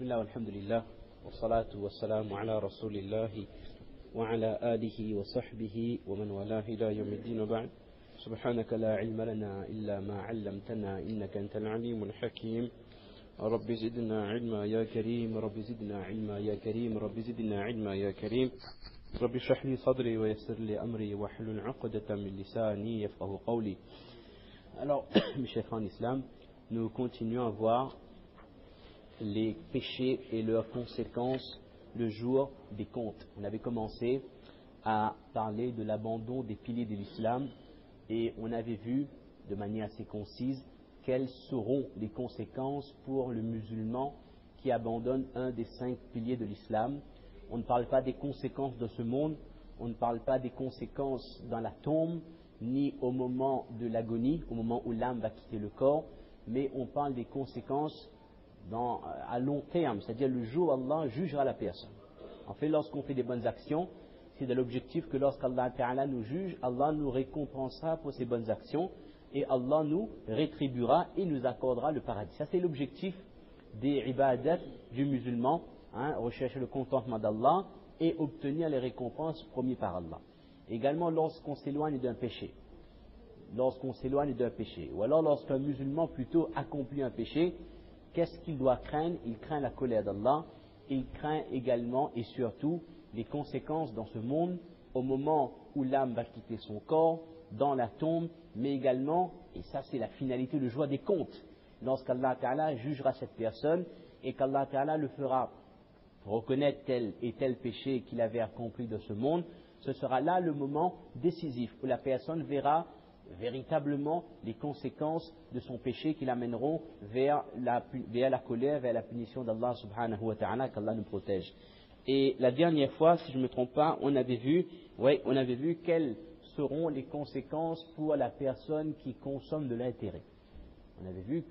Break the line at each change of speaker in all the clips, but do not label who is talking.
Bismillah, alhamdulillah, wa salatu wa salamu ala rasulillahi wa ala alihi wa sahbihi wa man wala ila yawmiddin wa ba'd. Subhanaka la ilma lana illa ma 'allamtana innaka antal alimul hakim. Rabbi zidna ilma ya karim, Rabbi zidna ilma ya karim, Rabbi zidna ilma ya karim. Rabbi shrah li sadri wa yassir li amri wa hlul 'uqdatan min lisani yafqahu qawli. Alors, mes chers frères en islam, nous continuons à voir les péchés et leurs conséquences le jour des comptes. On avait commencé à parler de l'abandon des piliers de l'islam et on avait vu de manière assez concise quelles seront les conséquences pour le musulman qui abandonne un des 5 piliers de l'islam. On ne parle pas des conséquences de ce monde, on ne parle pas des conséquences dans la tombe, ni au moment de l'agonie, au moment où l'âme va quitter le corps, mais on parle des conséquences à long terme, c'est-à-dire le jour où Allah jugera la personne. En fait, lorsqu'on fait des bonnes actions, c'est de l'objectif que lorsqu'Allah Ta'ala nous juge, Allah nous récompensera pour ces bonnes actions et Allah nous rétribuera et nous accordera le paradis. Ça, c'est l'objectif des ibadat du musulman, rechercher le contentement d'Allah et obtenir les récompenses promises par Allah. Également, lorsqu'on s'éloigne d'un péché, ou alors lorsqu'un musulman plutôt accomplit un péché, qu'est-ce qu'il doit craindre? Il craint la colère d'Allah, il craint également et surtout les conséquences dans ce monde, au moment où l'âme va quitter son corps, dans la tombe, mais également, et ça c'est la finalité, le jour des comptes, lorsqu'Allah Ta'ala jugera cette personne et qu'Allah Ta'ala le fera reconnaître tel et tel péché qu'il avait accompli de ce monde, ce sera là le moment décisif où la personne verra véritablement les conséquences de son péché qui l'amèneront vers la colère, vers la punition d'Allah subhanahu wa ta'ala, qu'Allah nous protège. Et la dernière fois, si je ne me trompe pas, on avait vu quelles seront les conséquences pour la personne qui consomme de l'intérêt. On avait vu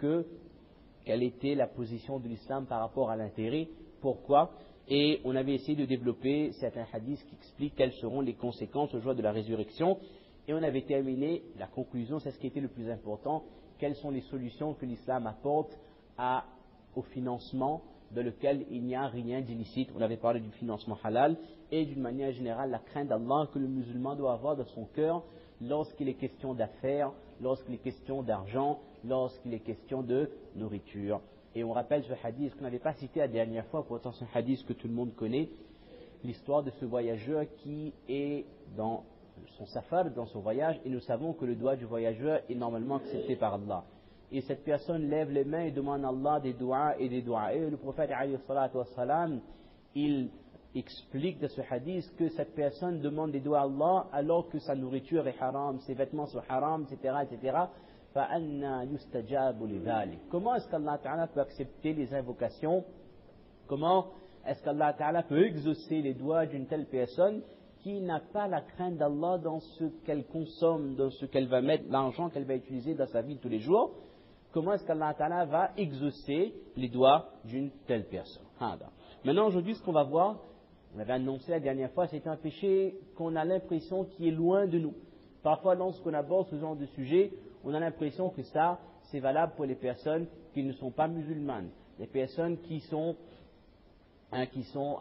quelle était la position de l'islam par rapport à l'intérêt, pourquoi, et on avait essayé de développer certains hadiths qui expliquent quelles seront les conséquences au jour de la résurrection. Et on avait terminé, la conclusion, c'est ce qui était le plus important, quelles sont les solutions que l'islam apporte au financement dans lequel il n'y a rien d'illicite. On avait parlé du financement halal et d'une manière générale la crainte d'Allah que le musulman doit avoir dans son cœur lorsqu'il est question d'affaires, lorsqu'il est question d'argent, lorsqu'il est question de nourriture. Et on rappelle ce hadith qu'on n'avait pas cité la dernière fois, pourtant c'est un hadith que tout le monde connaît, l'histoire de ce voyageur qui est dans son safar, dans son voyage, et nous savons que le doigt du voyageur est normalement accepté par Allah. Et cette personne lève les mains et demande à Allah des doigts et des doigts. Et le prophète, alayhi salatu wassalam, il explique de ce hadith que cette personne demande des doigts à Allah alors que sa nourriture est haram, ses vêtements sont haram, etc., etc. فَأَنَّا يُسْتَجَابُ لِذَلِكَ. Comment est-ce qu'Allah Ta'ala peut accepter les invocations? Comment est-ce qu'Allah Ta'ala peut exaucer les doigts d'une telle personne qui n'a pas la crainte d'Allah dans ce qu'elle consomme, dans ce qu'elle va mettre, l'argent qu'elle va utiliser dans sa vie tous les jours? Comment est-ce qu'Allah Ta'ala va exaucer les doigts d'une telle personne? Maintenant, aujourd'hui, ce qu'on va voir, on avait annoncé la dernière fois, c'est un péché qu'on a l'impression qui est loin de nous. Parfois, lorsqu'on aborde ce genre de sujet, on a l'impression que ça, c'est valable pour les personnes qui ne sont pas musulmanes, les personnes qui sont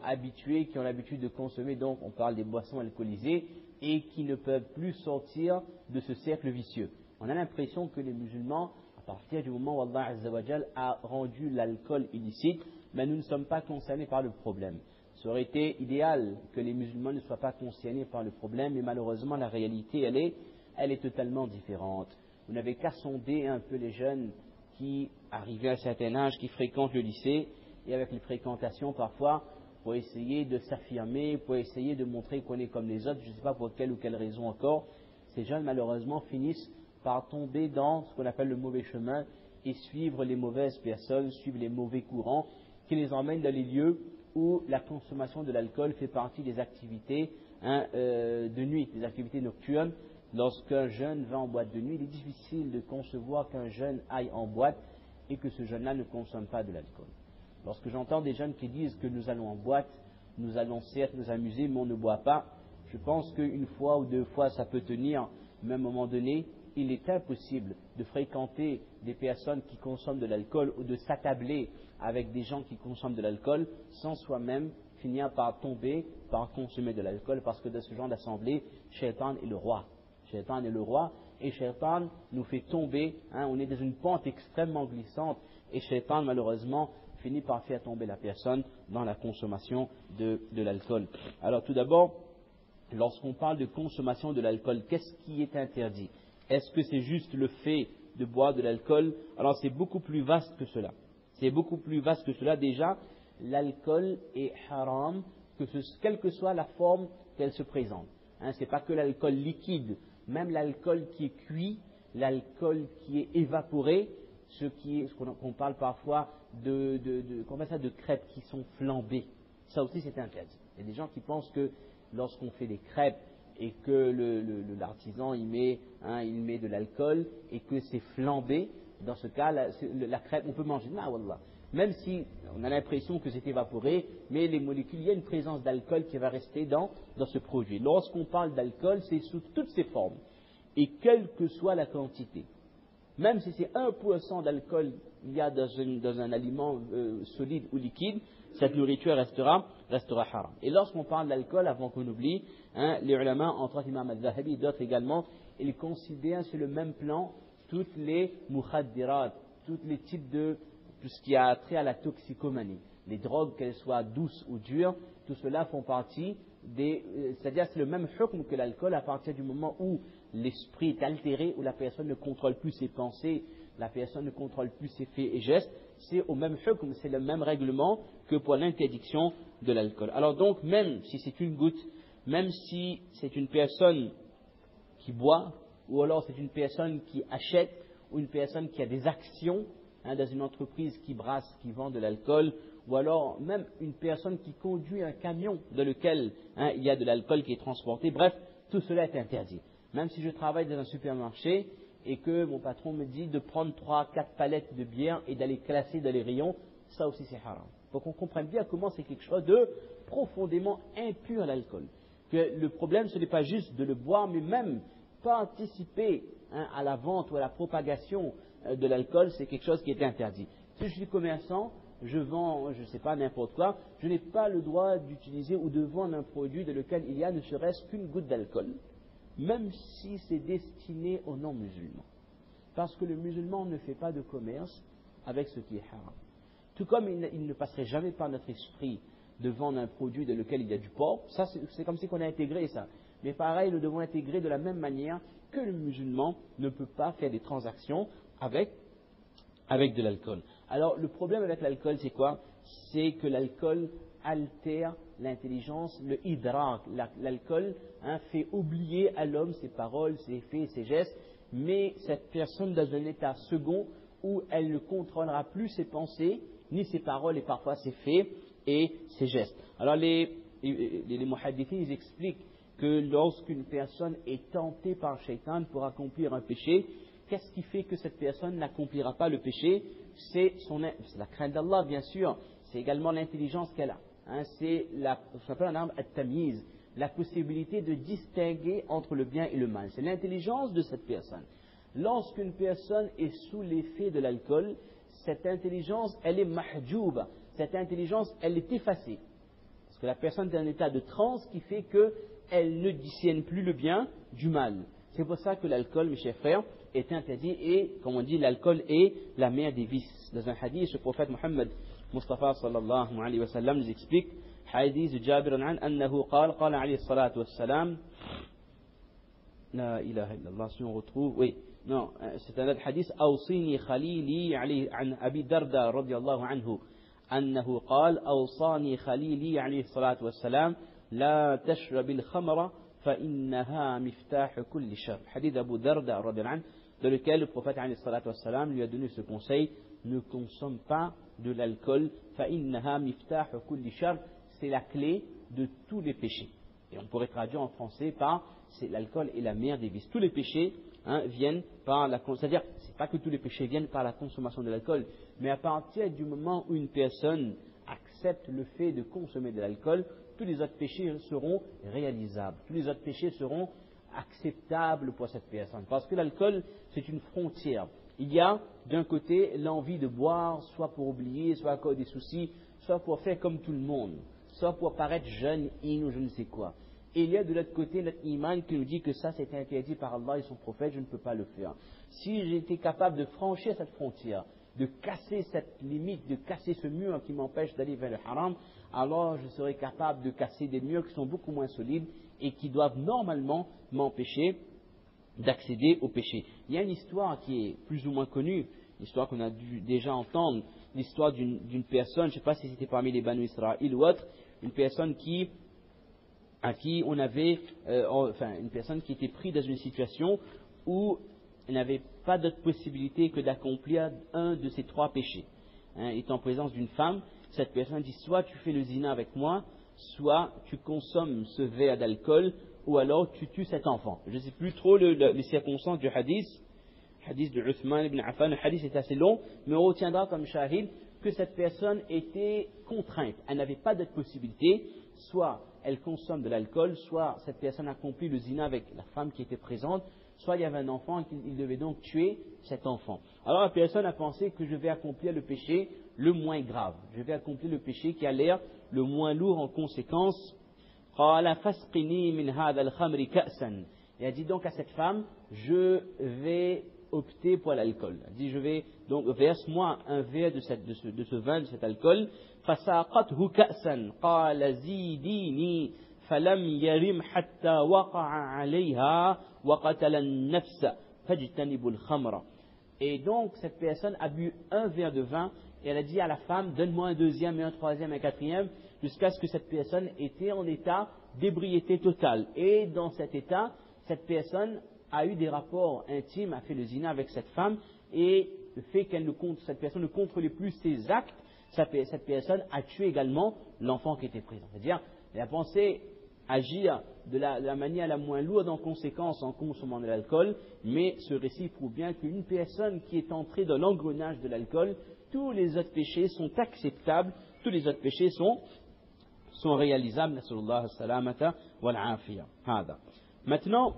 habitués, qui ont l'habitude de consommer, donc on parle des boissons alcoolisées, et qui ne peuvent plus sortir de ce cercle vicieux. On a l'impression que les musulmans, à partir du moment où Allah Azza wa Jal a rendu l'alcool illicite, mais nous ne sommes pas concernés par le problème. Ça aurait été idéal que les musulmans ne soient pas concernés par le problème, mais malheureusement la réalité, elle est totalement différente. Vous n'avez qu'à sonder un peu les jeunes qui, arrivés à un certain âge, qui fréquentent le lycée, et avec les fréquentations parfois, pour essayer de s'affirmer, pour essayer de montrer qu'on est comme les autres, je ne sais pas pour quelle ou quelle raison encore, ces jeunes malheureusement finissent par tomber dans ce qu'on appelle le mauvais chemin et suivre les mauvaises personnes, suivre les mauvais courants qui les emmènent dans les lieux où la consommation de l'alcool fait partie des activités de nuit, des activités nocturnes. Lorsqu'un jeune va en boîte de nuit, il est difficile de concevoir qu'un jeune aille en boîte et que ce jeune-là ne consomme pas de l'alcool. Lorsque j'entends des jeunes qui disent que nous allons en boîte, nous allons certes nous amuser, mais on ne boit pas, je pense qu'une fois ou deux fois ça peut tenir, mais à un moment donné, il est impossible de fréquenter des personnes qui consomment de l'alcool ou de s'attabler avec des gens qui consomment de l'alcool sans soi-même finir par tomber, par consommer de l'alcool, parce que dans ce genre d'assemblée, Shaitan est le roi. Shaitan est le roi et Shaitan nous fait tomber, on est dans une pente extrêmement glissante et Shaitan malheureusement finit par faire tomber la personne dans la consommation de l'alcool. Alors tout d'abord, lorsqu'on parle de consommation de l'alcool, qu'est-ce qui est interdit? Est-ce que c'est juste le fait de boire de l'alcool? Alors c'est beaucoup plus vaste que cela. C'est beaucoup plus vaste que cela. Déjà, l'alcool est haram, quelle que soit la forme qu'elle se présente. Ce n'est pas que l'alcool liquide, même l'alcool qui est cuit, l'alcool qui est évaporé, ce qu'on parle parfois de crêpes qui sont flambées. Ça aussi c'est interdit. Il y a des gens qui pensent que lorsqu'on fait des crêpes et que l'artisan il met de l'alcool et que c'est flambé, dans ce cas la crêpe on peut manger. Non, wallah. Même si on a l'impression que c'est évaporé, mais les molécules, il y a une présence d'alcool qui va rester dans ce produit. Lorsqu'on parle d'alcool, c'est sous toutes ses formes et quelle que soit la quantité. Même si c'est 1% d'alcool il y a dans un aliment solide ou liquide, cette nourriture restera haram. Et lorsqu'on parle d'alcool, avant qu'on oublie, les ulama, entre autres Imam al-Zahabi et d'autres également, ils considèrent sur le même plan toutes les mukhaddirat, tous les types de tout ce qui a trait à la toxicomanie. Les drogues, qu'elles soient douces ou dures, tout cela font partie c'est-à-dire c'est le même hukm que l'alcool à partir du moment où l'esprit est altéré, où la personne ne contrôle plus ses pensées, la personne ne contrôle plus ses faits et gestes, c'est au même hukm, c'est le même règlement que pour l'interdiction de l'alcool. Alors donc, même si c'est une goutte, même si c'est une personne qui boit, ou alors c'est une personne qui achète, ou une personne qui a des actions dans une entreprise qui brasse, qui vend de l'alcool, ou alors même une personne qui conduit un camion dans lequel il y a de l'alcool qui est transporté. Bref, tout cela est interdit. Même si je travaille dans un supermarché et que mon patron me dit de prendre 3-4 palettes de bière et d'aller classer dans les rayons, ça aussi c'est haram. Pour qu'on comprenne bien comment c'est quelque chose de profondément impur l'alcool. Que le problème ce n'est pas juste de le boire, mais même participer à la vente ou à la propagation de l'alcool, c'est quelque chose qui est interdit. Si je suis commerçant, je vends, je ne sais pas, n'importe quoi, je n'ai pas le droit d'utiliser ou de vendre un produit dans lequel il y a ne serait-ce qu'une goutte d'alcool, même si c'est destiné aux non-musulmans. Parce que le musulman ne fait pas de commerce avec ce qui est haram. Tout comme il ne passerait jamais par notre esprit de vendre un produit dans lequel il y a du porc, ça c'est comme si on a intégré ça. Mais pareil, nous devons intégrer de la même manière que le musulman ne peut pas faire des transactions avec de l'alcool. Alors le problème avec l'alcool c'est quoi? C'est que l'alcool altère l'intelligence, le idrak. L'alcool fait oublier à l'homme ses paroles, ses faits, ses gestes, mais cette personne dans un état second où elle ne contrôlera plus ses pensées, ni ses paroles et parfois ses faits et ses gestes. Alors les muhaddithins ils expliquent que lorsqu'une personne est tentée par Shaitan pour accomplir un péché, qu'est-ce qui fait que cette personne n'accomplira pas le péché? C'est la crainte d'Allah, bien sûr. C'est également l'intelligence qu'elle a. C'est ce qu'on appelle en arabe at-tamyiz, la possibilité de distinguer entre le bien et le mal. C'est l'intelligence de cette personne. Lorsqu'une personne est sous l'effet de l'alcool, cette intelligence, elle est mahjouba. Cette intelligence, elle est effacée. Parce que la personne est dans un état de transe qui fait qu'elle ne discerne plus le bien du mal. C'est pour ça que l'alcool, mes chers frères, est interdit et, comme on dit, l'alcool est la mère des vices. Dans un hadith, le prophète Mohammed Mustafa sallallahu alayhi wa sallam nous explique, hadith de Jabir annahu qala alayhi salatu wa salam, la ilaha illallah, si on retrouve, oui, non, c'est un autre hadith, awsini khalili an Abi Darda radiyallahu anhu, annahu qala awsani khalili alayhi salatu wa salam, la tashrabil khamra فإنها مفتاح كل شر. Hadith d'Abu Darda radiyallahu anhu, dans lequel le prophète alayhi salatu wa salam lui a donné ce conseil: ne consomme pas de l'alcool, فإنها مفتاح كل شر, c'est la clé de tous les péchés. Et on pourrait traduire en français par l'alcool est la mère des vices. Tous les péchés viennent par c'est-à-dire c'est pas que tous les péchés viennent par la consommation de l'alcool, mais à partir du moment où une personne accepte le fait de consommer de l'alcool, tous les autres péchés seront réalisables. Tous les autres péchés seront acceptable pour cette personne. Parce que l'alcool, c'est une frontière. Il y a d'un côté l'envie de boire, soit pour oublier, soit à cause des soucis, soit pour faire comme tout le monde, soit pour paraître jeune, ou je ne sais quoi. Et il y a de l'autre côté notre iman qui nous dit que ça c'est interdit par Allah et son prophète, je ne peux pas le faire. Si j'étais capable de franchir cette frontière, de casser cette limite, de casser ce mur qui m'empêche d'aller vers le haram, alors je serais capable de casser des murs qui sont beaucoup moins solides et qui doivent normalement m'empêcher d'accéder au péché. Il y a une histoire qui est plus ou moins connue, une histoire qu'on a dû déjà entendre, l'histoire d'une personne, je ne sais pas si c'était parmi les Banu Israël ou autre, une personne à qui on avait, une personne qui était prise dans une situation où elle n'avait pas d'autre possibilité que d'accomplir un de ces trois péchés. Étant en présence d'une femme, cette personne dit soit tu fais le zina avec moi, soit tu consommes ce verre d'alcool, ou alors tu tues cet enfant. Je ne sais plus trop les circonstances du hadith de Uthman ibn Affan. Le hadith est assez long, mais on retiendra comme shahid que cette personne était contrainte. Elle n'avait pas d'autre possibilité, soit elle consomme de l'alcool, soit cette personne accomplit le zina avec la femme qui était présente, soit il y avait un enfant et qu'il devait donc tuer cet enfant. Alors la personne a pensé que je vais accomplir le péché le moins grave. Je vais accomplir le péché qui a l'air le moins lourd en conséquence. Et elle dit donc à cette femme, je vais opter pour l'alcool. Elle dit, donc verse-moi un verre de ce vin, de cet alcool. فساقته كأسا قال زيديني فلم يرم حتى وقع عليها وقتل النفس فاجتنبوا الخمر. Et donc cette personne a bu un verre de vin et elle a dit à la femme, donne-moi un deuxième et un troisième et un quatrième, jusqu'à ce que cette personne était en état d'ébriété totale. Et dans cet état, cette personne a eu des rapports intimes, a fait le zina avec cette femme, et le fait cette personne ne contrôlait plus ses actes, cette personne a tué également l'enfant qui était présent. C'est-à-dire, elle a pensé agir de la manière la moins lourde en conséquence en consommant de l'alcool, mais ce récit prouve bien qu'une personne qui est entrée dans l'engrenage de l'alcool, tous les autres péchés sont acceptables, tous les autres péchés sont réalisables. Maintenant,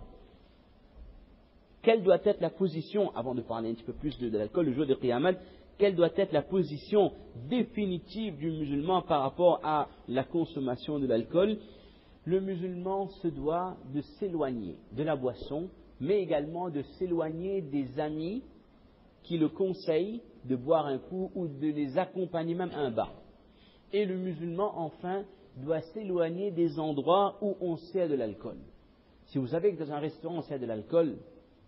quelle doit être la position, avant de parler un petit peu plus de l'alcool, le jour de Qiyamah, quelle doit être la position définitive du musulman par rapport à la consommation de l'alcool? Le musulman se doit de s'éloigner de la boisson, mais également de s'éloigner des amis qui le conseillent de boire un coup ou de les accompagner même à un bar. Et le musulman, enfin, doit s'éloigner des endroits où on sert de l'alcool. Si vous savez que dans un restaurant on sert de l'alcool,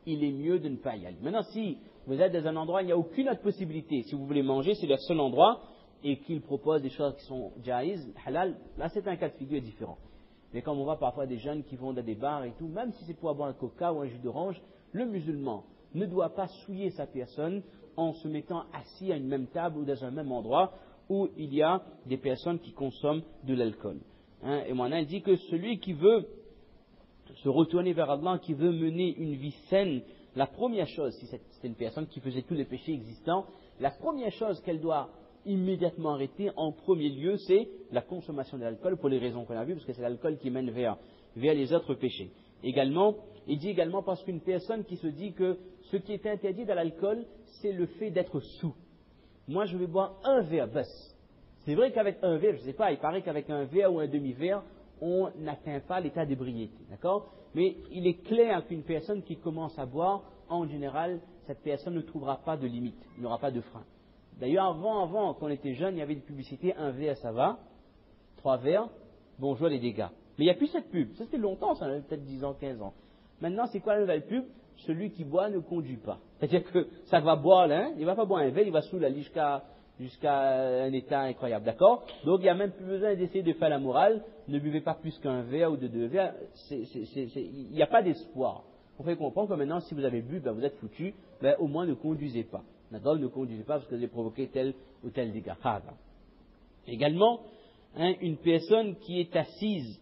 il est mieux de ne pas y aller. Maintenant, si vous êtes dans un endroit où il n'y a aucune autre possibilité, si vous voulez manger, c'est le seul endroit, et qu'il propose des choses qui sont jaïz, halal, là c'est un cas de figure différent. Mais comme on voit parfois des jeunes qui vont dans des bars et tout, même si c'est pour boire un coca ou un jus d'orange, le musulman ne doit pas souiller sa personne en se mettant assis à une même table ou dans un même endroit où il y a des personnes qui consomment de l'alcool. Et mon a dit que celui qui veut se retourner vers Allah, qui veut mener une vie saine, la première chose, si c'est une personne qui faisait tous les péchés existants, la première chose qu'elle doit immédiatement arrêter en premier lieu, c'est la consommation de l'alcool, pour les raisons qu'on a vues, parce que c'est l'alcool qui mène vers les autres péchés. Également, il dit également parce qu'une personne qui se dit que ce qui est interdit dans l'alcool, c'est le fait d'être sous. Moi, je vais boire un verre, basse. C'est vrai qu'avec un verre, je ne sais pas, il paraît qu'avec un verre ou un demi-verre, on n'atteint pas l'état d'ébriété, d'accord? Mais il est clair qu'une personne qui commence à boire, en général, cette personne ne trouvera pas de limite, il n'y aura pas de frein. D'ailleurs, avant, quand on était jeune, il y avait des publicités, un verre ça va, 3 verres, bonjour les dégâts. Mais il n'y a plus cette pub, ça c'était longtemps, ça avait peut-être 10 ans, 15 ans. Maintenant, c'est quoi la nouvelle pub? Celui qui boit ne conduit pas. C'est-à-dire que ça va boire, hein, il ne va pas boire un verre, il va sous la lit jusqu'à un état incroyable, d'accord? Donc il n'y a même plus besoin d'essayer de faire la morale, ne buvez pas plus qu'un verre ou de 2 verres, il n'y a pas d'espoir. Vous pouvez comprendre que maintenant, si vous avez bu, ben, vous êtes foutu, ben, au moins ne conduisez pas. D'accord? Ne conduisez pas parce que vous avez provoqué tel ou tel dégât. Également, une personne qui est assise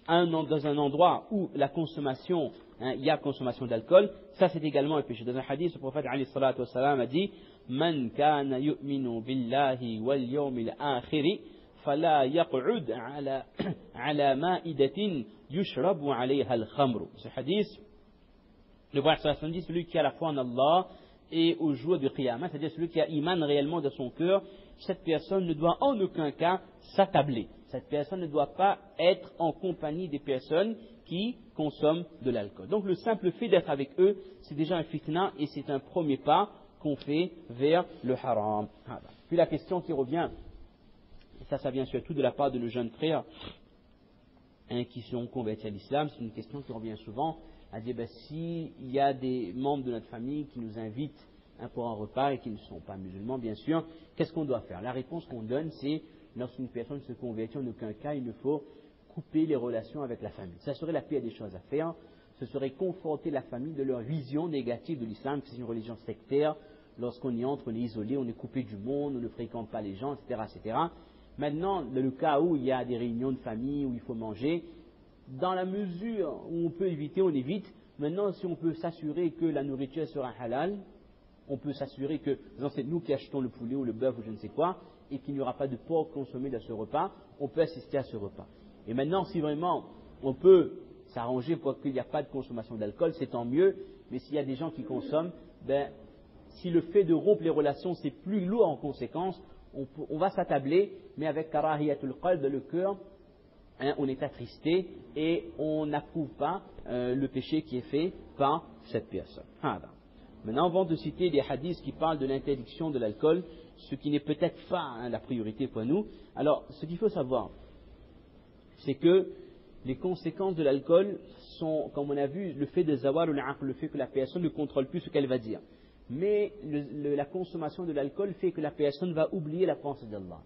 dans un endroit où la consommation, il y a consommation d'alcool, ça c'est également un péché. Dans un hadith, le prophète alayhi salatu wassalam a dit Man kana yu'minu billahi wal yawmil akhiri فلا يقعد على مائدة يشرب عليها الخمر. Ce hadith, le prophète dit, celui qui a la foi en Allah et au jour du Qiyamah, c'est-à-dire celui qui a iman réellement dans son cœur, cette personne ne doit en aucun cas s'attabler. Cette personne ne doit pas être en compagnie des personnes qui consomment de l'alcool. Donc le simple fait d'être avec eux, c'est déjà un fitna et c'est un premier pas qu'on fait vers le haram. Puis la question qui revient, et ça vient surtout de la part de nos jeunes frères qui sont convertis à l'islam, c'est une question qui revient souvent, à dire s'il y a des membres de notre famille qui nous invitent pour un repas et qui ne sont pas musulmans, bien sûr, qu'est-ce qu'on doit faire? La réponse qu'on donne, c'est lorsqu'une personne se convertit, en aucun cas il ne faut couper les relations avec la famille. Ça serait la pire des choses à faire. Ce serait conforter la famille de leur vision négative de l'islam, que c'est une religion sectaire. Lorsqu'on y entre, on est isolé, on est coupé du monde, on ne fréquente pas les gens, etc., etc. Maintenant, dans le cas où il y a des réunions de famille, où il faut manger, dans la mesure où on peut éviter, on évite. Maintenant, si on peut s'assurer que la nourriture sera halal, on peut s'assurer que c'est nous qui achetons le poulet ou le bœuf ou je ne sais quoi, et qu'il n'y aura pas de porc consommé dans ce repas, on peut assister à ce repas. Et maintenant, si vraiment on peut s'arranger pour qu'il n'y a pas de consommation d'alcool, c'est tant mieux, mais s'il y a des gens qui consomment, si le fait de rompre les relations c'est plus lourd en conséquence, on va s'attabler, mais avec karahiyatul qalb, le cœur, on est attristé et on n'approuve pas le péché qui est fait par cette personne. Maintenant, avant de citer des hadiths qui parlent de l'interdiction de l'alcool, ce qui n'est peut-être pas la priorité pour nous, alors ce qu'il faut savoir, c'est que les conséquences de l'alcool sont, comme on a vu, le fait de zawar ou le fait que la personne ne contrôle plus ce qu'elle va dire. Mais la consommation de l'alcool fait que la personne va oublier la pensée d'Allah.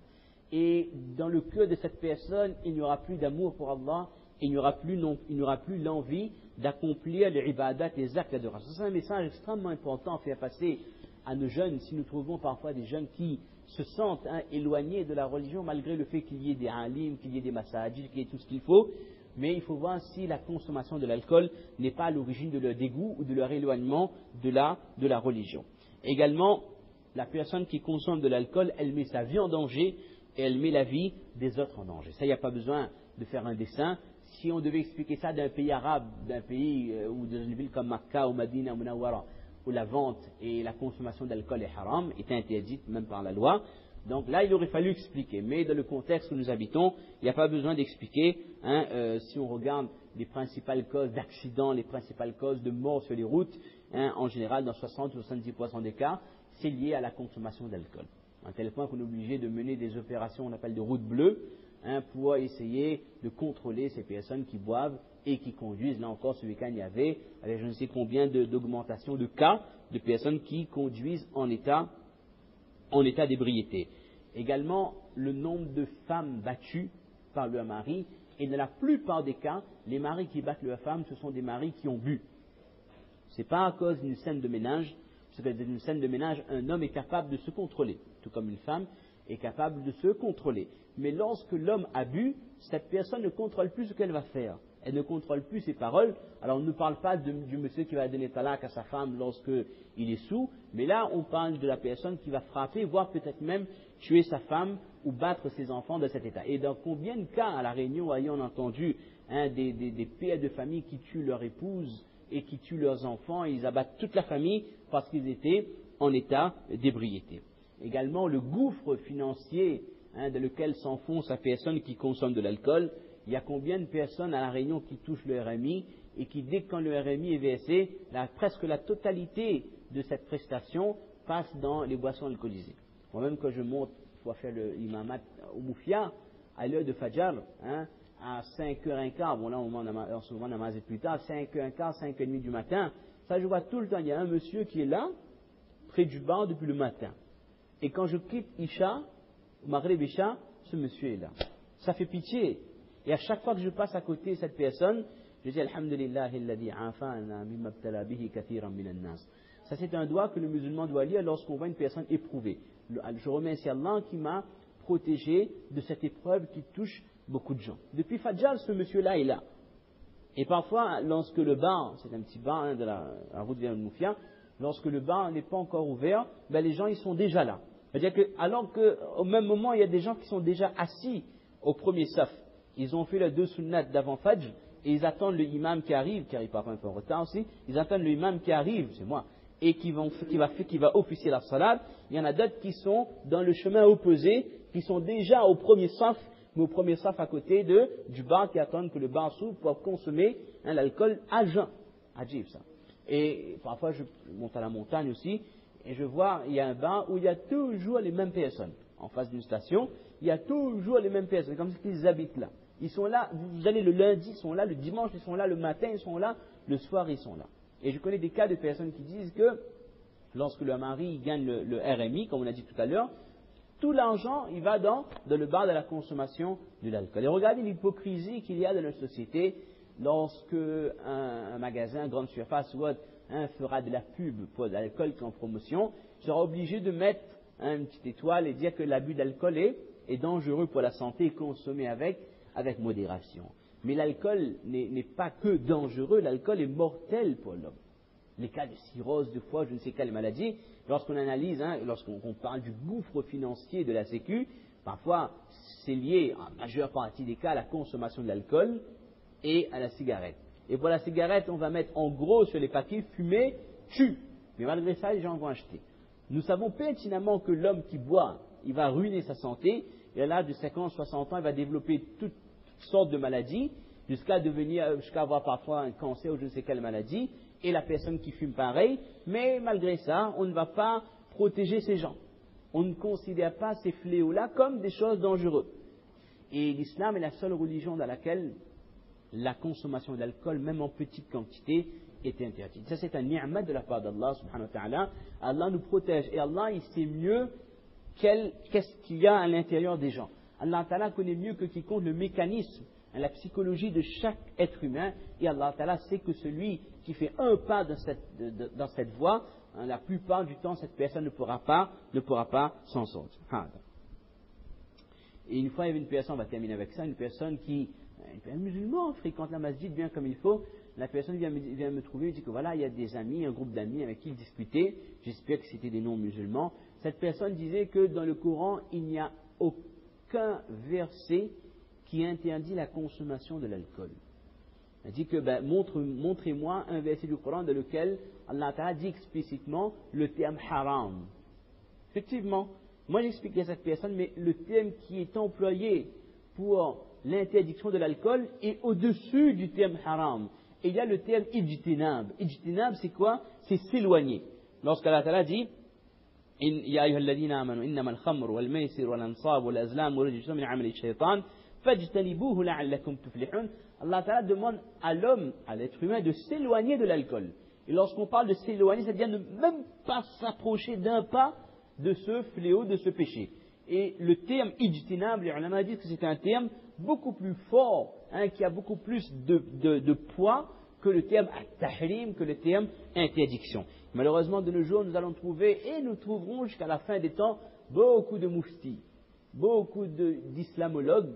Et dans le cœur de cette personne, il n'y aura plus d'amour pour Allah, et il n'y aura plus l'envie d'accomplir les ibadat, les actes d'adoration. C'est un message extrêmement important à faire passer à nos jeunes, si nous trouvons parfois des jeunes qui se sentent éloignés de la religion, malgré le fait qu'il y ait des alim, qu'il y ait des masajid, qu'il y ait tout ce qu'il faut, mais il faut voir si la consommation de l'alcool n'est pas à l'origine de leur dégoût ou de leur éloignement de la religion. Également, la personne qui consomme de l'alcool, elle met sa vie en danger et elle met la vie des autres en danger. Ça, il n'y a pas besoin de faire un dessin. Si on devait expliquer ça d'un pays arabe, d'un pays ou d'une ville comme Makkah ou Madina ou Munawwara, où la vente et la consommation d'alcool est haram, est interdite même par la loi, donc là il aurait fallu expliquer. Mais dans le contexte où nous habitons, il n'y a pas besoin d'expliquer. Si on regarde les principales causes d'accidents, les principales causes de morts sur les routes, en général dans 60 ou 70% des cas, c'est lié à la consommation d'alcool. À tel point qu'on est obligé de mener des opérations, on appelle de route bleue, pour essayer de contrôler ces personnes qui boivent et qui conduisent. Là encore, ce week-end, il y avait je ne sais combien d'augmentation de cas de personnes qui conduisent en état d'ébriété. Également, le nombre de femmes battues par leur mari, et dans la plupart des cas, les maris qui battent leurs femmes, ce sont des maris qui ont bu. Ce n'est pas à cause d'une scène de ménage, parce que dans une scène de ménage, un homme est capable de se contrôler, tout comme une femme est capable de se contrôler. Mais lorsque l'homme a bu, cette personne ne contrôle plus ce qu'elle va faire. Elle ne contrôle plus ses paroles. Alors on ne parle pas du monsieur qui va donner talak à sa femme lorsqu'il est sous, mais là on parle de la personne qui va frapper, voire peut-être même tuer sa femme ou battre ses enfants dans cet état. Et dans combien de cas à La Réunion ayant entendu des pères de famille qui tuent leur épouse et qui tuent leurs enfants, et ils abattent toute la famille parce qu'ils étaient en état d'ébriété. Également le gouffre financier dans lequel s'enfonce la personne qui consomme de l'alcool. Il y a combien de personnes à La Réunion qui touchent le RMI et qui, dès que quand le RMI est versé, presque la totalité de cette prestation passe dans les boissons alcoolisées. Moi-même, quand je monte pour faire l'imamat au Moufia, à l'heure de Fajr, à 5h15, bon là on se voit namazé plus tard, 5h15, 5h30 du matin, ça je vois tout le temps, il y a un monsieur qui est là, près du bar depuis le matin. Et quand je quitte Isha, Maghrib Isha, ce monsieur est là. Ça fait pitié. Et à chaque fois que je passe à côté de cette personne, je dis Alhamdulillah alladhi afana mimma ibtala bihi kathiran minan nas. Ça c'est un doigt que le musulman doit lire lorsqu'on voit une personne éprouvée. Je remercie Allah qui m'a protégé de cette épreuve qui touche beaucoup de gens. Depuis Fajr, ce monsieur-là est là. Et parfois, lorsque le bar, c'est un petit bar de la route vers le Moufia, lorsque le bar n'est pas encore ouvert, les gens ils sont déjà là. C'est-à-dire que, alors qu'au même moment, il y a des gens qui sont déjà assis au premier saf. Ils ont fait les 2 sunnats d'avant Fajr, et ils attendent le imam qui arrive parfois un peu en retard aussi, ils attendent le imam qui arrive, c'est moi, et qui va officier la salat. Il y en a d'autres qui sont dans le chemin opposé, qui sont déjà au premier saf, mais au premier saf à côté du bar, qui attendent que le bar s'ouvre pour consommer l'alcool à jeun. Ajib ça. Et parfois je monte à la montagne aussi, et je vois, il y a un bar où il y a toujours les mêmes personnes. En face d'une station, il y a toujours les mêmes personnes, comme s'ils habitent là. Ils sont là, vous allez le lundi, ils sont là, le dimanche, ils sont là, le matin, ils sont là, le soir, ils sont là. Et je connais des cas de personnes qui disent que lorsque le mari gagne le RMI, comme on a dit tout à l'heure, tout l'argent, il va dans le bar de la consommation de l'alcool. Et regardez l'hypocrisie qu'il y a dans notre société lorsque un magasin, grande surface ou autre, fera de la pub pour l'alcool qui est en promotion, il sera obligé de mettre une petite étoile et dire que l'abus d'alcool est dangereux pour la santé et consommé avec modération. Mais l'alcool n'est pas que dangereux, l'alcool est mortel pour l'homme. Les cas de cirrhose, de foie, je ne sais quelle maladie, lorsqu'on analyse, lorsqu'on parle du gouffre financier de la Sécu, parfois c'est lié en majeure partie des cas à la consommation de l'alcool et à la cigarette. Et pour la cigarette, on va mettre en gros sur les paquets « fumer tue ». Mais malgré ça, les gens vont acheter. Nous savons pertinemment que l'homme qui boit, il va ruiner sa santé, et à l'âge de 50, 60 ans, il va développer toutes sortes de maladies, jusqu'à avoir parfois un cancer ou je ne sais quelle maladie, et la personne qui fume pareil, mais malgré ça, on ne va pas protéger ces gens. On ne considère pas ces fléaux-là comme des choses dangereuses. Et l'islam est la seule religion dans laquelle la consommation d'alcool, même en petite quantité, est interdite. Ça, c'est un ni'mat de la part d'Allah, subhanahu wa ta'ala. Allah nous protège, et Allah, il sait mieux qu'est-ce qu'il y a à l'intérieur des gens. Allah ta'ala connaît mieux que quiconque le mécanisme, la psychologie de chaque être humain, et Allah ta'ala sait que celui qui fait un pas dans cette voie, la plupart du temps, cette personne ne pourra pas s'en sortir. Et une fois, il y avait une personne, on va terminer avec ça, un musulman fréquente la masjid bien comme il faut. La personne vient me trouver et dit que voilà, il y a des amis, un groupe d'amis avec qui il discutait. J'espère que c'était des non-musulmans. Cette personne disait que dans le Coran, il n'y a aucun verset qui interdit la consommation de l'alcool. Elle dit que montrez-moi un verset du Coran dans lequel Allah Ta'ala dit explicitement le terme haram. Effectivement, moi j'expliquais à cette personne, mais le terme qui est employé pour l'interdiction de l'alcool est au-dessus du terme haram. Et il y a le terme ijtinab. Ijtinab, c'est quoi? C'est s'éloigner. Lorsqu'Allah Ta'ala dit Ya ayyuha alladhina amanu innama al-khamr wal-maysir wal-ansab wal-azlam rijsun min amali ash-shaytan fajtanibuhu la'allakum tuflihun. Allah Ta'ala demande à l'homme, à l'être humain, de s'éloigner de l'alcool. Et lorsqu'on parle de s'éloigner, c'est-à-dire ne même pas s'approcher d'un pas de ce fléau, de ce péché. Et le terme ijtinab, les ulama disent que c'est un terme beaucoup plus fort, qui a beaucoup plus de poids que le terme at-tahrim, que le terme interdiction. Malheureusement, de nos jours, nous allons trouver, et nous trouverons jusqu'à la fin des temps, beaucoup de mouftis, beaucoup d'islamologues,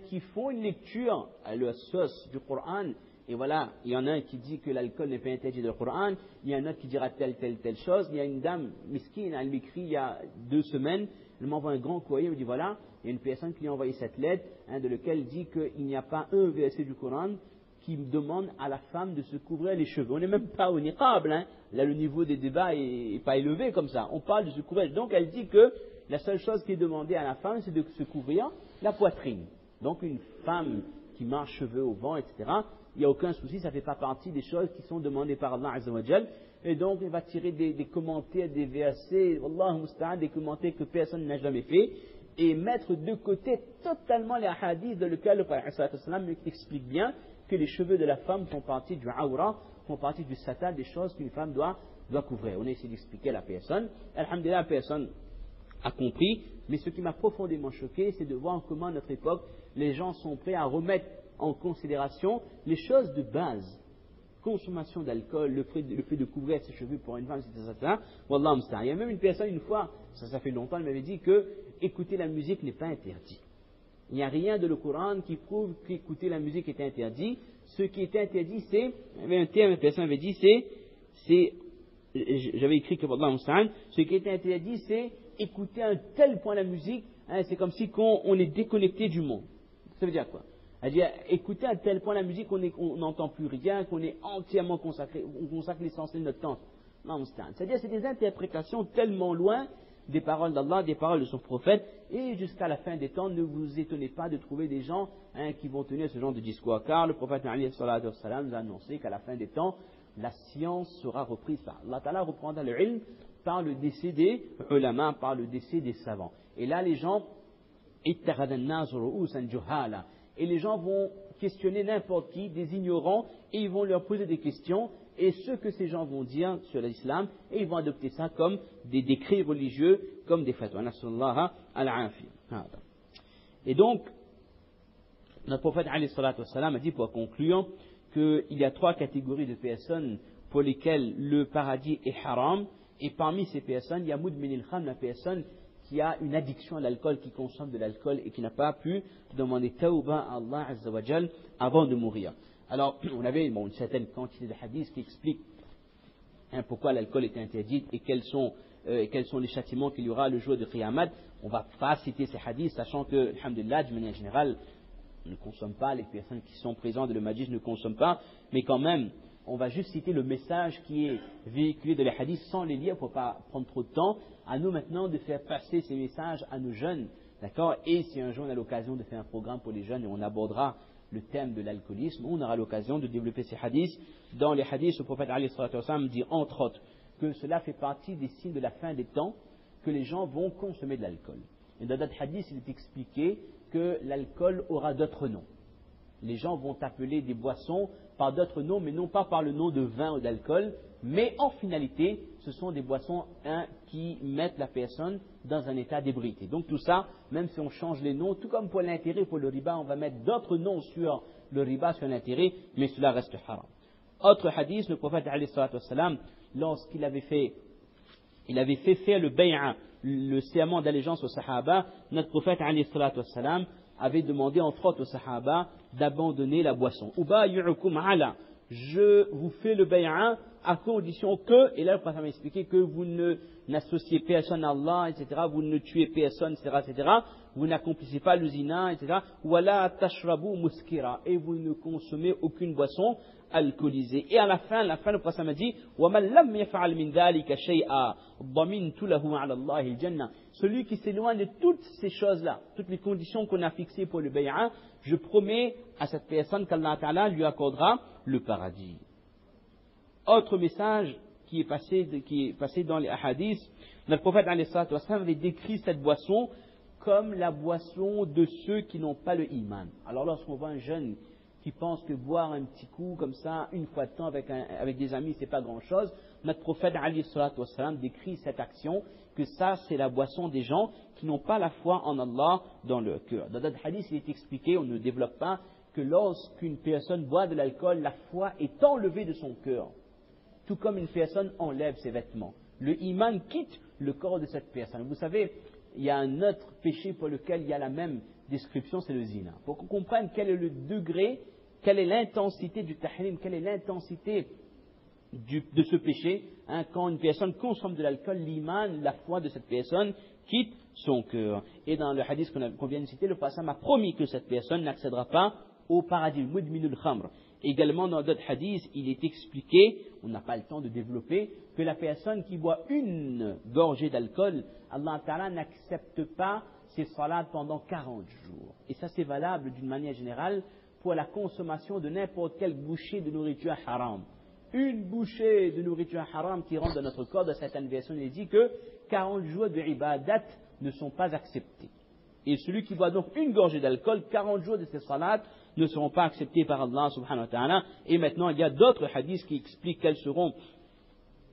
qui font une lecture à la sauce du Coran. Et voilà, il y en a un qui dit que l'alcool n'est pas interdit dans le Coran, il y en a un autre qui dira telle chose. Il y a une dame, miskine, elle m'écrit il y a 2 semaines, elle m'envoie un grand courrier, elle me dit voilà, il y a une personne qui lui a envoyé cette lettre, de laquelle elle dit qu'il n'y a pas un verset du Coran qui demande à la femme de se couvrir les cheveux. On n'est même pas au niqab, là le niveau des débats n'est pas élevé comme ça, on parle de se couvrir. Donc elle dit que la seule chose qui est demandée à la femme, c'est de se couvrir la poitrine. Donc une femme qui marche cheveux au vent, etc., il n'y a aucun souci, ça ne fait pas partie des choses qui sont demandées par Allah Azza wa Jal. Et donc, il va tirer des commentaires, des versets, Wallahu musta'an, des commentaires que personne n'a jamais fait, et mettre de côté totalement les hadiths dans lesquels le Prophète explique bien que les cheveux de la femme font partie du awra, font partie du satar, des choses qu'une femme doit couvrir. On a essayé d'expliquer à la personne. Alhamdulillah, la personne a compris, mais ce qui m'a profondément choqué, c'est de voir comment à notre époque, les gens sont prêts à remettre en considération les choses de base. Consommation d'alcool, le fait de couvrir ses cheveux pour une femme, etc. Wallah musta'an. Il y a même une personne, une fois, ça fait longtemps, elle m'avait dit que écouter la musique n'est pas interdit. Il n'y a rien de le Coran qui prouve qu'écouter la musique est interdit. Ce qui est interdit, c'est, il y avait un terme, une personne avait dit, j'avais écrit que Wallah musta'an, ce qui est interdit, c'est écouter à un tel point la musique, c'est comme si on est déconnecté du monde. Ça veut dire quoi? C'est-à-dire, écouter à tel point la musique qu'on n'entend plus rien, qu'on est entièrement consacré, on consacre l'essentiel de notre temps. Non, c'est-à-dire, c'est des interprétations tellement loin des paroles d'Allah, des paroles de son prophète, et jusqu'à la fin des temps, ne vous étonnez pas de trouver des gens qui vont tenir ce genre de discours, car le prophète alayhi salatu wassalam nous a annoncé qu'à la fin des temps, la science sera reprise par Allah Ta'ala, reprendra le ilm par le décès des ulama, par le décès des savants. Et là, les gens, et les gens vont questionner n'importe qui, des ignorants, et ils vont leur poser des questions, et ce que ces gens vont dire sur l'islam, et ils vont adopter ça comme des décrets religieux, comme des fatwas. Et donc, notre prophète alayhi salatu wassalam a dit, pour conclure, qu'il y a 3 catégories de personnes pour lesquelles le paradis est haram, et parmi ces personnes, il y a mudmin al-khamr, la personne qui a une addiction à l'alcool, qui consomme de l'alcool et qui n'a pas pu demander tawba à Allah Azza wa Jal avant de mourir. Alors, on avait une certaine quantité de hadiths qui expliquent pourquoi l'alcool est interdit et quels sont les châtiments qu'il y aura le jour de Qiyamah. On ne va pas citer ces hadiths, sachant que, alhamdulillah, de manière générale, on ne consomme pas, les personnes qui sont présentes de le majlis ne consomment pas, mais quand même, on va juste citer le message qui est véhiculé dans les hadiths sans les lire pour ne pas prendre trop de temps. À nous maintenant de faire passer ces messages à nos jeunes, d'accord? Et si un jour on a l'occasion de faire un programme pour les jeunes et on abordera le thème de l'alcoolisme, on aura l'occasion de développer ces hadiths. Dans les hadiths, le prophète alayhi salatu wassalam dit entre autres que cela fait partie des signes de la fin des temps, que les gens vont consommer de l'alcool. Et dans d'autres hadiths, il est expliqué que l'alcool aura d'autres noms. Les gens vont appeler des boissons par d'autres noms, mais non pas par le nom de vin ou d'alcool, mais en finalité, ce sont des boissons qui mettent la personne dans un état d'ébriété. Donc tout ça, même si on change les noms, tout comme pour l'intérêt, pour le riba, on va mettre d'autres noms sur le riba, sur l'intérêt, mais cela reste haram. Autre hadith, le prophète alayhi salatu wassalam, lorsqu'il avait fait faire le bay'a, le serment d'allégeance aux sahaba, notre prophète alayhi salatu wassalam avait demandé entre autres aux sahaba d'abandonner la boisson. Ubayu'ukum ala, je vous fais le bay'a à condition que, et là le prophète m'a expliqué que vous n'associez personne à Allah, etc., vous ne tuez personne, etc., vous n'accomplissez pas le zina, etc., wala tashrabu muskira, et vous ne consommez aucune boisson alcoolisée. Et à la fin, le prophète m'a dit, وَمَنْ لَمْ يَفْعَلْ مِنْ ذَلِكَ شَيْئًا ضَمِنْتُ لَهُ عَلَى اللَّهِ الْجَنَّةِ. Celui qui s'éloigne de toutes ces choses-là, toutes les conditions qu'on a fixées pour le bay'a, je promets à cette personne qu'Allah Ta'ala lui accordera le paradis. Autre message qui est passé dans les hadiths, notre prophète alayhi salatu wassalam avait décrit cette boisson comme la boisson de ceux qui n'ont pas le iman. Alors lorsqu'on voit un jeune qui pense que boire un petit coup comme ça, une fois de temps avec des amis, c'est pas grand chose, notre prophète alayhi salatu wassalam décrit cette action, que ça c'est la boisson des gens qui n'ont pas la foi en Allah dans leur cœur. Dans d'autres hadiths, il est expliqué, on ne développe pas, que lorsqu'une personne boit de l'alcool, la foi est enlevée de son cœur. Tout comme une personne enlève ses vêtements. Le iman quitte le corps de cette personne. Vous savez, il y a un autre péché pour lequel il y a la même description, c'est le zina. Pour qu'on comprenne quel est le degré, quelle est l'intensité du tahrim, quelle est l'intensité de ce péché, quand une personne consomme de l'alcool, l'iman, la foi de cette personne quitte son cœur. Et dans le hadith qu'on vient de citer, le prophète a promis que cette personne n'accédera pas au paradis, mudminul khamr. Également dans d'autres hadiths, il est expliqué, on n'a pas le temps de développer, que la personne qui boit une gorgée d'alcool, Allah Ta'ala n'accepte pas ses salades pendant 40 jours. Et ça c'est valable d'une manière générale pour la consommation de n'importe quelle bouchée de nourriture haram. Une bouchée de nourriture haram qui rentre dans notre corps, dans certaines versions, il dit que 40 jours de ibadat ne sont pas acceptés. Et celui qui boit donc une gorgée d'alcool, 40 jours de ses salades ne seront pas acceptés par Allah subhanahu wa ta'ala. Et maintenant, il y a d'autres hadiths qui expliquent quels seront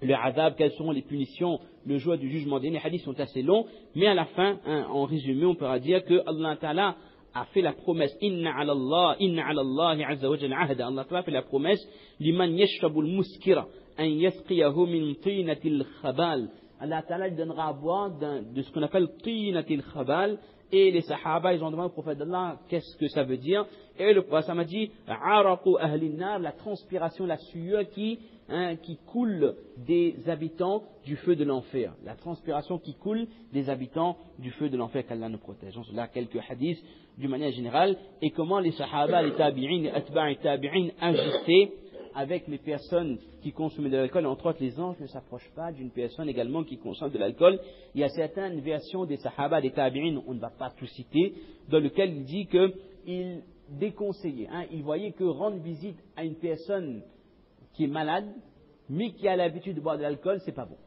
le adab, quelles seront les punitions le jour du jugement dernier. Les hadiths sont assez longs, mais à la fin, en résumé, on pourra dire que Allah ta'ala a fait la promesse, inna ala Allah azza wa jalla ahda. Allah ta'ala a fait la promesse, liman yashrabu al-muskira, an yasqiyahu min tinatil khabal. Allah Ta'ala lui donnera à boire de ce qu'on appelle Tinatil Khabal. Et les Sahaba, ils ont demandé au prophète d'Allah, qu'est-ce que ça veut dire? Et le prophète m'a dit, Araqu Ahlin Nar, la transpiration, la sueur qui coule des habitants du feu de l'enfer. La transpiration qui coule des habitants du feu de l'enfer, qu'Allah nous protège. Donc là, quelques hadiths d'une manière générale, et comment les Sahaba, les Tabi'in, les Atba'i Tabi'in agissaient avec les personnes qui consommaient de l'alcool. Entre autres, les anges ne s'approchent pas d'une personne également qui consomme de l'alcool. Il y a certaines versions des Sahaba, des Tabi'in, on ne va pas tout citer, dans lesquelles il dit qu'il déconseillait. Il voyait que rendre visite à une personne qui est malade, mais qui a l'habitude de boire de l'alcool, c'est pas bon.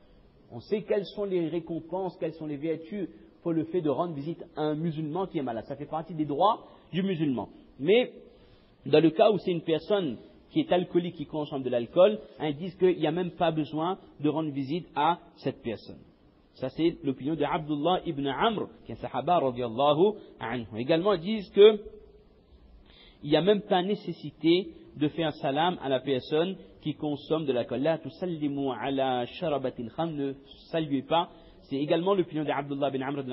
On sait quelles sont les récompenses, quelles sont les vertus pour le fait de rendre visite à un musulman qui est malade. Ça fait partie des droits du musulman. Mais dans le cas où c'est une personne qui est alcoolique, qui consomme de l'alcool, ils disent qu'il n'y a même pas besoin de rendre visite à cette personne. Ça, c'est l'opinion de Abdullah ibn Amr, qui est un sahaba, radiyallahu anhu. Également, ils disent qu'il n'y a même pas nécessité de faire un salam à la personne qui consomme de l'alcool. La tusallimu ala sharabatil kham, ne saluez pas. C'est également l'opinion d'Abdullah ibn Amr,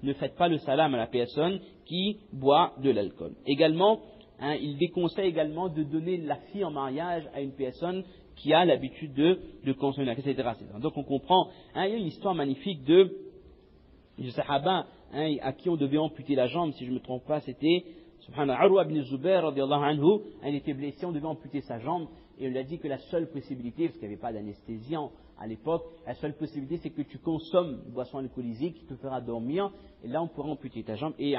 ne faites pas le salam à la personne qui boit de l'alcool. Également, il déconseille également de donner la fille en mariage à une personne qui a l'habitude de consommer, etc., etc. Donc on comprend, il y a une histoire magnifique du sahaba à qui on devait amputer la jambe, si je ne me trompe pas, c'était subhanallah, Urwa ibn Zubair, radiallahu anhu, il était blessé, on devait amputer sa jambe, et on lui a dit que la seule possibilité, parce qu'il n'y avait pas d'anesthésiant à l'époque, la seule possibilité c'est que tu consommes une boisson alcoolisée qui te fera dormir, et là on pourra amputer ta jambe. Et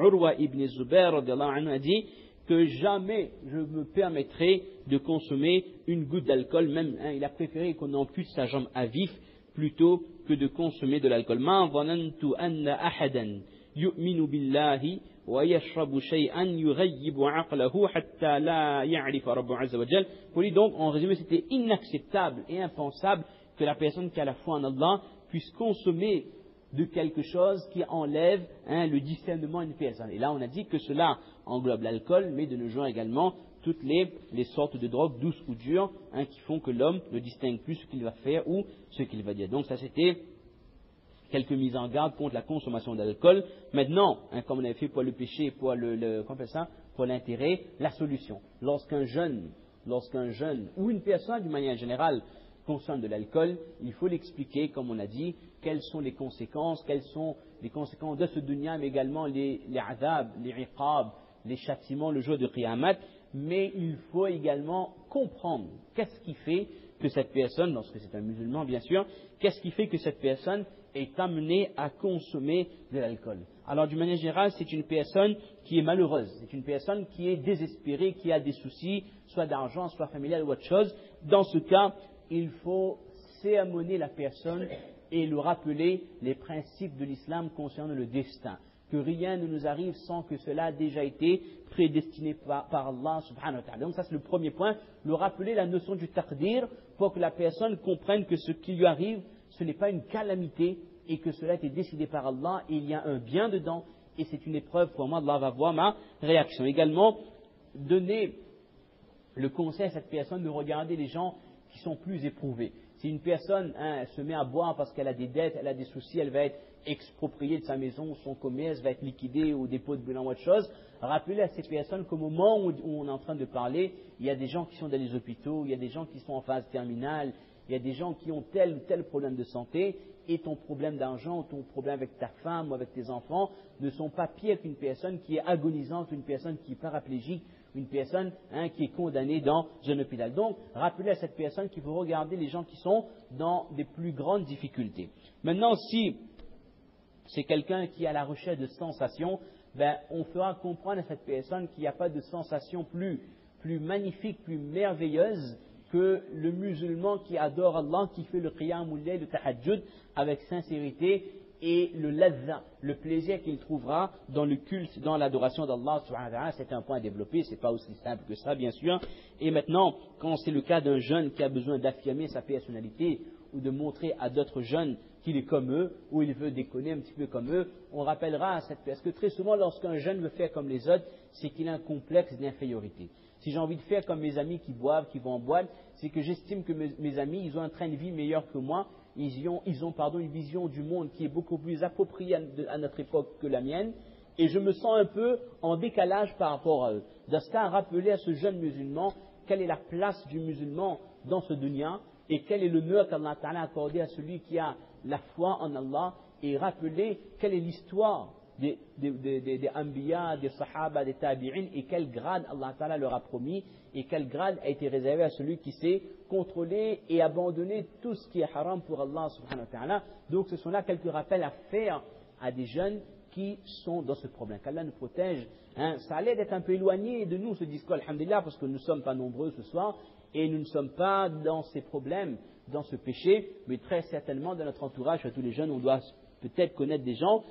Urwa ibn Zubair, radiallahu anhu, a dit que jamais je me permettrai de consommer une goutte d'alcool, même il a préféré qu'on ampute sa jambe à vif plutôt que de consommer de l'alcool. Ma dhanantu anna ahadan yu'minu billahi wa yashrabu shay'an yughayyibu 'aqlahu hatta la ya'rifa rabbuhu 'azza wa jalla. Pour lui donc, en résumé, c'était inacceptable et impensable que la personne qui a la foi en Allah puisse consommer de quelque chose qui enlève le discernement à une personne. Et là, on a dit que cela englobe l'alcool, mais de nos jours également toutes les sortes de drogues, douces ou dures, qui font que l'homme ne distingue plus ce qu'il va faire ou ce qu'il va dire. Donc ça, c'était quelques mises en garde contre la consommation d'alcool. Maintenant, comme on avait fait pour le péché, pour pour l'intérêt, la solution. Lorsqu'un jeune ou une personne d'une manière générale consomme de l'alcool, il faut l'expliquer, comme on a dit, quelles sont les conséquences de ce dunya, mais également les adab, les iqab, les châtiments, le jour de Qiyamah. Mais il faut également comprendre qu'est-ce qui fait que cette personne, lorsque c'est un musulman bien sûr, qu'est-ce qui fait que cette personne est amenée à consommer de l'alcool. Alors d'une manière générale, c'est une personne qui est malheureuse, c'est une personne qui est désespérée, qui a des soucis, soit d'argent, soit familial ou autre chose. Dans ce cas, il faut sermonner la personne et lui rappeler les principes de l'islam concernant le destin. Que rien ne nous arrive sans que cela a déjà été prédestiné par Allah subhanahu wa ta'ala. Donc ça c'est le premier point, lui rappeler la notion du taqdir pour que la personne comprenne que ce qui lui arrive, ce n'est pas une calamité et que cela a été décidé par Allah et il y a un bien dedans et c'est une épreuve pour moi, Allah va voir ma réaction. Également, donner le conseil à cette personne de regarder les gens qui sont plus éprouvés. Si une personne elle se met à boire parce qu'elle a des dettes, elle a des soucis, elle va être expropriée de sa maison, son commerce va être liquidé au dépôt de bilan ou autre chose, rappelez à ces personnes qu'au moment où on est en train de parler, il y a des gens qui sont dans les hôpitaux, il y a des gens qui sont en phase terminale, il y a des gens qui ont tel ou tel problème de santé, et ton problème d'argent, ou ton problème avec ta femme ou avec tes enfants ne sont pas pires qu'une personne qui est agonisante, une personne qui est paraplégique, une personne qui est condamnée dans un hôpital. Donc, rappelez à cette personne qu'il faut regarder les gens qui sont dans des plus grandes difficultés. Maintenant, si c'est quelqu'un qui est à la recherche de sensations, on fera comprendre à cette personne qu'il n'y a pas de sensation plus magnifique, plus merveilleuse que le musulman qui adore Allah, qui fait le qiyam ou le tahajjud avec sincérité et le ladha, le plaisir qu'il trouvera dans le culte, dans l'adoration d'Allah subhanahu wa ta'ala. C'est un point à développer, c'est pas aussi simple que ça bien sûr. Et maintenant, quand c'est le cas d'un jeune qui a besoin d'affirmer sa personnalité ou de montrer à d'autres jeunes qu'il est comme eux, ou il veut déconner un petit peu comme eux, on rappellera à cette personne, parce que très souvent lorsqu'un jeune veut faire comme les autres, c'est qu'il a un complexe d'infériorité. Si j'ai envie de faire comme mes amis qui boivent, qui vont en boîte, c'est que j'estime que mes amis, ils ont un train de vie meilleur que moi, ils ont une vision du monde qui est beaucoup plus appropriée à notre époque que la mienne, et je me sens un peu en décalage par rapport à eux. Dans ce cas, rappeler à ce jeune musulman quelle est la place du musulman dans ce dunya, et quel est l'honneur qu'Allah Ta'ala a accordé à celui qui a la foi en Allah, et rappeler quelle est l'histoire des Anbiya, des Sahaba, des Tabi'in, et quel grade Allah Ta'ala leur a promis, et quel grade a été réservé à celui qui sait contrôler et abandonner tout ce qui est haram pour Allah Subhanahu wa Ta'ala. Donc ce sont là quelques rappels à faire à des jeunes qui sont dans ce problème. Qu'Allah nous protège. Ça allait d'être un peu éloigné de nous, ce discours, alhamdulillah, parce que nous ne sommes pas nombreux ce soir, et nous ne sommes pas dans ces problèmes, dans ce péché, mais très certainement dans notre entourage, à tous les jeunes, on doit peut-être connaître des gens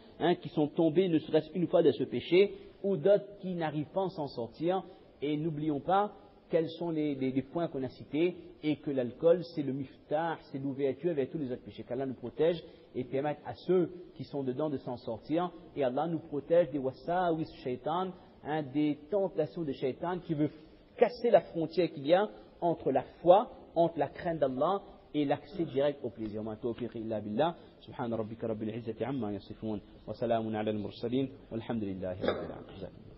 qui sont tombés ne serait-ce qu'une fois dans ce péché, ou d'autres qui n'arrivent pas à s'en sortir. Et n'oublions pas quels sont les points qu'on a cités, et que l'alcool, c'est le miftah, c'est l'ouverture vers tous les autres péchés. Qu'Allah nous protège et permette à ceux qui sont dedans de s'en sortir. Et Allah nous protège des wasawis shaitan, des tentations de shaitan qui veut casser la frontière qu'il y a entre la foi, entre la crainte d'Allah et l'accès direct au plaisir. Ma tawfiq illa billah. Subhana rabbika rabbil izzati amma yasifun. Wa salamun ala al-mursalin. Walhamdulillahi rabbil alamin.